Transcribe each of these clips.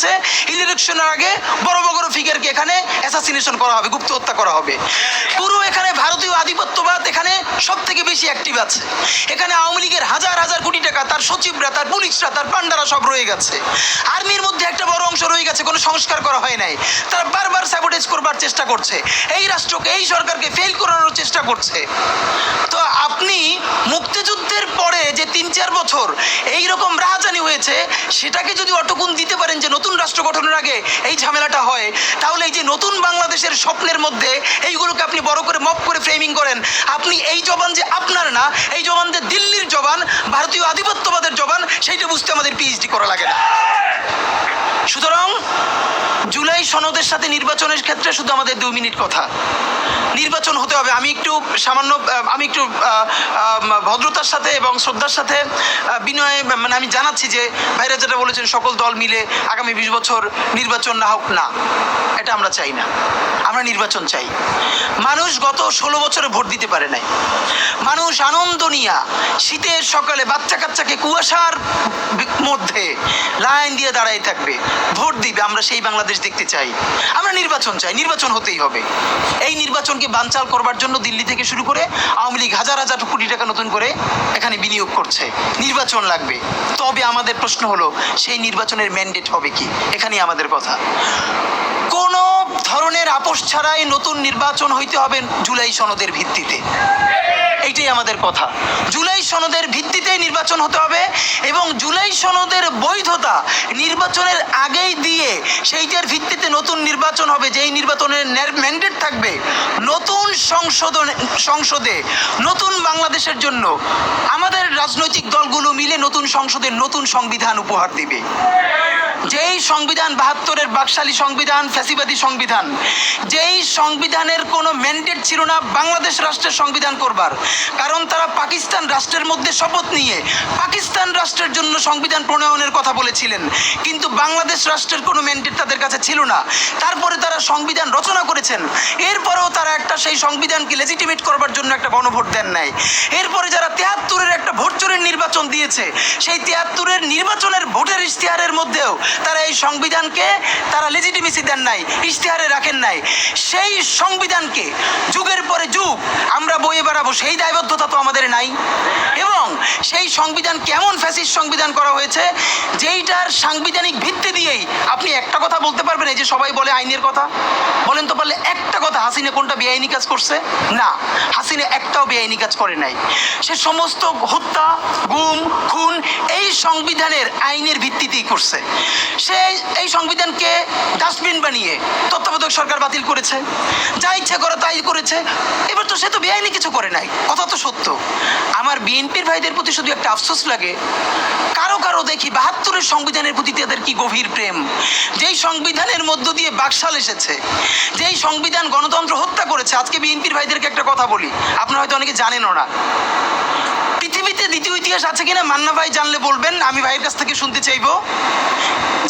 করেছে ইলেকশনের আগে বড় বড় ফিগারকে এখানে অ্যাসাসিনেশন করা হবে, গুপ্ত হত্যা করা হবে। পুরো এখানে ভারতীয় আধিপত্যবাদ এখানে সব থেকে বেশি অ্যাক্টিভ আছে। এখানে আওয়ামী লীগের হাজার হাজার কোটি টাকা, তার সচিবরা, তার পুলিশরা, তার পান্ডারা সব রয়ে গেছে। আর্মির মধ্যে একটা বড় অংশ রয়ে গেছে, কোনো সংস্কার করা হয় নাই। তারা বারবার স্যাবোটেজ করবার চেষ্টা করছে, এই রাষ্ট্রকে, এই সরকারকে ফেল করানোর চেষ্টা করছে। তো আপনি মুক্তিযুদ্ধের পরে যে ৩-৪ বছর এইরকম রাহাজানি হয়েছে, সেটাকে যদি অটকুন দিতে পারেন যে নতুন রাষ্ট্র গঠনের আগে এই ঝামেলাটা হয়, তাহলে এই যে নতুন বাংলাদেশের স্বপ্নের মধ্যে এইগুলোকে আপনি বড় করে মপ করে ফ্রেমিং করেন, আপনি এই জবান যে আপনার না, এই জবান যে দিল্লির জবান, ভারতীয় আধিপত্যবাদের জবান, সেইটা বুঝতে আমাদের পিএইচডি করা লাগে না। সুতরাং জুলাই সনদের সাথে নির্বাচনের ক্ষেত্রে শুধু আমাদের 2 মিনিট কথা। নির্বাচন হতে হবে। আমি একটু ভদ্রতার সাথে এবং শ্রদ্ধার সাথে বিনয়ে মানে আমি জানাচ্ছি যে ভাইরা যেটা বলেছেন সকল দল মিলে আগামী 20 বছর নির্বাচন না হোক, না, এটা আমরা চাই না। আমরা নির্বাচন চাই। মানুষ গত 16 বছরে ভোট দিতে পারে নাই। মানুষ আনন্দ নিয়া শীতের সকালে বাচ্চা কাচ্চাকে কুয়াশার মধ্যে লাইন দিয়ে দাঁড়াই থাকবে, ভোট দিবে। আমরা সেই বাংলাদেশ দেখতে চাই। আমরা নির্বাচন চাই, নির্বাচন হতেই হবে। এই নির্বাচনকে বানচাল করবার জন্য দিল্লি থেকে শুরু করে আওয়ামী লীগ হাজার হাজার কোটি টাকা নতুন করে এখানে বিনিয়োগ করছে। নির্বাচন লাগবে। তবে আমাদের প্রশ্ন হলো সেই নির্বাচনের ম্যান্ডেট হবে কি? এখানেই আমাদের কথা। কোন ধরনের আপোষ ছাড়াই নতুন নির্বাচন হইতে হবে জুলাই সনদের ভিত্তিতে। এইটাই আমাদের কথা। জুলাই সনদের ভিত্তিতেই নির্বাচন হতে হবে এবং জুলাই সনদের বৈধতা নির্বাচনের আগেই দিয়ে সেইটার ভিত্তিতে নতুন নির্বাচন হবে, যেই নির্বাচনের ম্যান্ডেট থাকবে নতুন সংসদে নতুন বাংলাদেশের জন্য আমাদের রাজনৈতিক দলগুলো মিলে নতুন সংসদে নতুন সংবিধান উপহার দিবে। যেই সংবিধান 72-এর বাকশালী সংবিধান, ফ্যাসিবাদী সংবিধান, যেই সংবিধানের কোনো ম্যান্ডেট ছিল না বাংলাদেশ রাষ্ট্রের সংবিধান করবার, কারণ তারা পাকিস্তান রাষ্ট্রের মধ্যে শপথ নিয়ে পাকিস্তান রাষ্ট্রের জন্য সংবিধান প্রণয়নের কথা বলেছিলেন, কিন্তু বাংলাদেশ রাষ্ট্রের কোনো ম্যান্ডেট তাদের কাছে ছিল না। তারপরে তারা সংবিধান রচনা করেছেন, এরপরেও তারা একটা সেই সংবিধানকে লেজিটিমেট করবার জন্য একটা গণভোট দেন নাই। এরপরে যারা 73-এর একটা ভোট চোরের নির্বাচন দিয়েছে, সেই 73-এর নির্বাচনের ভোটের ইশতেহারের মধ্যেও তারা এই সংবিধানকে তারা লেজিটিমেসি দেন নাই, ইশতেহারে রাখেন নাই। সেই সংবিধানকে যুগের পরে যুগ আমরা বয়ে বেড়াবো, সেই দায়বদ্ধতা তো আমাদের নাই। এবং সেই সংবিধান কেমন ফ্যাসিস্ট সংবিধান করা হয়েছে, যেইটার সাংবিধানিক ভিত্তি দিয়েই আপনি একটা কথা বলতে পারবেন, এই যে সবাই বলে আইনের কথা, বলেন তো পারলে একটা কথা, হাসিনা কোনটা বেআইনি কাজ করছে? না, হাসিনা একটাও বেআইনি কাজ করে নাই। সে সমস্ত হত্যা, গুম, খুন এই সংবিধানের আইনের ভিত্তিতেই করছে। সে এই সংবিধানকে ডাস্টবিন বানিয়ে তত্ত্বাবধায়ক সরকার বাতিল করেছে, যা ইচ্ছে করে তাই করেছে। এবার তো সে তো বেআইনি কিছু করে নাই, কথা তো সত্য। আমার বিএনপির ভাইদের প্রতি শুধু একটা আফসোস লাগে, কারো কারো দেখি 72-এর সংবিধানের প্রতি তাদের কি গভীর প্রেম। যেই সংবিধানের মধ্য দিয়ে বাকশাল এসেছে, যেই সংবিধান গণতন্ত্র হত্যা করেছে। আজকে বিএনপির ভাইদেরকে একটা কথা বলি, আপনারা হয়তো অনেকে জানেনও না। পৃথিবীতে দ্বিতীয় ইতিহাস আছে কিনা মান্না ভাই জানলে বলবেন, আমি ভাইয়ের কাছ থেকে শুনতে চাইব।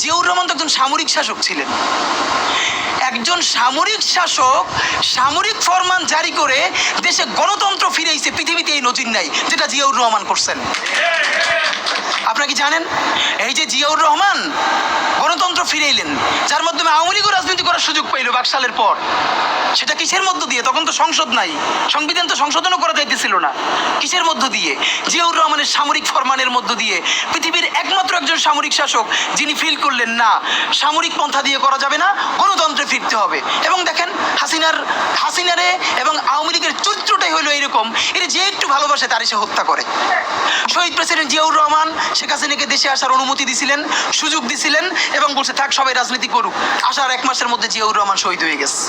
জিয়াউর রহমান তো একজন সামরিক শাসক ছিলেন। একজন সামরিক শাসক সামরিক ফরমান জারি করে দেশে গণতন্ত্র ফিরেছে, পৃথিবীতে এই নজির নাই যেটা জিয়াউর রহমান করছেন। আপনারা কি জানেন? এই যে জিয়াউর রহমান গণতন্ত্র ফিরাইলেন, যার মাধ্যমে আওয়ামী লীগও রাজনীতি করার সুযোগ পাইল বাকশালের পর, সেটা কিসের মধ্য দিয়ে? তখন তো সংসদ নাই, সংবিধান তো সংশোধনও করা যাইতেছিল না। কিসের মধ্য দিয়ে? জিয়াউর রহমানের সামরিক ফরমানের মধ্য দিয়ে। পৃথিবীর একমাত্র একজন সামরিক শাসক যিনি ফিল করলেন না সামরিক পন্থা দিয়ে করা যাবে না, গণতন্ত্রে ফিরতে হবে। এবং দেখেন হাসিনারে এবং আওয়ামী লীগের চরিত্রটাই হলো এইরকম, এর যে একটু ভালোবাসে তারই সে হত্যা করে। শহীদ প্রেসিডেন্ট জিয়াউর রহমান শেখ হাসিনাকে দেশে আসার অনুমতি দিছিলেন, সুযোগ দিছিলেন এবং বলছে থাক সবাই রাজনীতি করুক। আসার 1 মাসের মধ্যে জিয়াউর রহমান শহীদ হয়ে গেছে,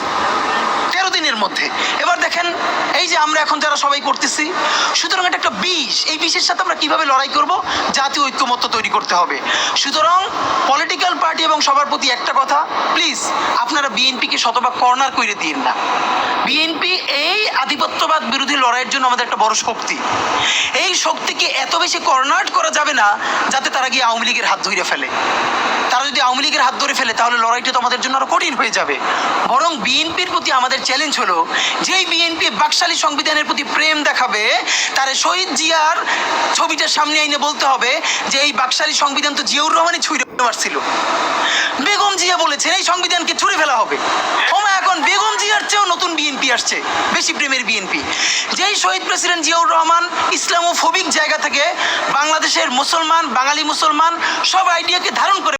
13 দিনের মধ্যে। এবার দেখেন এই যে আমরা এখন যারা সবাই করতেছি, সুতরাং এটা একটা বিষ। এই বিষের সাথে আমরা কিভাবে লড়াই করব? জাতীয় ঐক্যমত্য তৈরি করতে হবে। সুতরাং পলিটিক্যাল পার্টি এবং সবার প্রতি একটা কথা, প্লিজ আপনারা বিএনপিকে শতভাগ কর্নার করে দিন না। বিএনপি এই আধিপত্যবাদ বিরোধী লড়াইয়ের জন্য আমাদের একটা বড় শক্তি। এই শক্তিকে এত বেশি কর্নার করা যাবে না যাতে তারা গিয়ে আওয়ামী লীগের হাত ধরে ফেলে। তারা যদি আওয়ামী লীগের হাত ধরে ফেলে তাহলে লড়াইটা তো আমাদের জন্য আরো কঠিন হয়ে যাবে। বরং বিএনপির প্রতি আমাদের চ্যালেঞ্জ হলো, যেই বিএনপি বাকশালী সংবিধানের প্রতি প্রেম দেখাবে, তার শহীদ জিয়ার ছবিটার সামনে আইনে বলতে হবে যে এই বাকশালী সংবিধান তো জিয়াউর রহমানই ছুঁড়ে মারছিল। জিয়া বলেছেন এই সংবিধানকে ছুঁড়ে ফেলা হবে। এখন বেগম জিয়ার চেয়েও নতুন বিএনপি আসছে, বেশি প্রেমের বিএনপি। যেই শহীদ প্রেসিডেন্ট জিয়াউর রহমান ইসলামোফোবিক জায়গা থেকে বাংলাদেশের মুসলমান, বাঙালি মুসলমান সব আইডিয়াকে ধারণ করে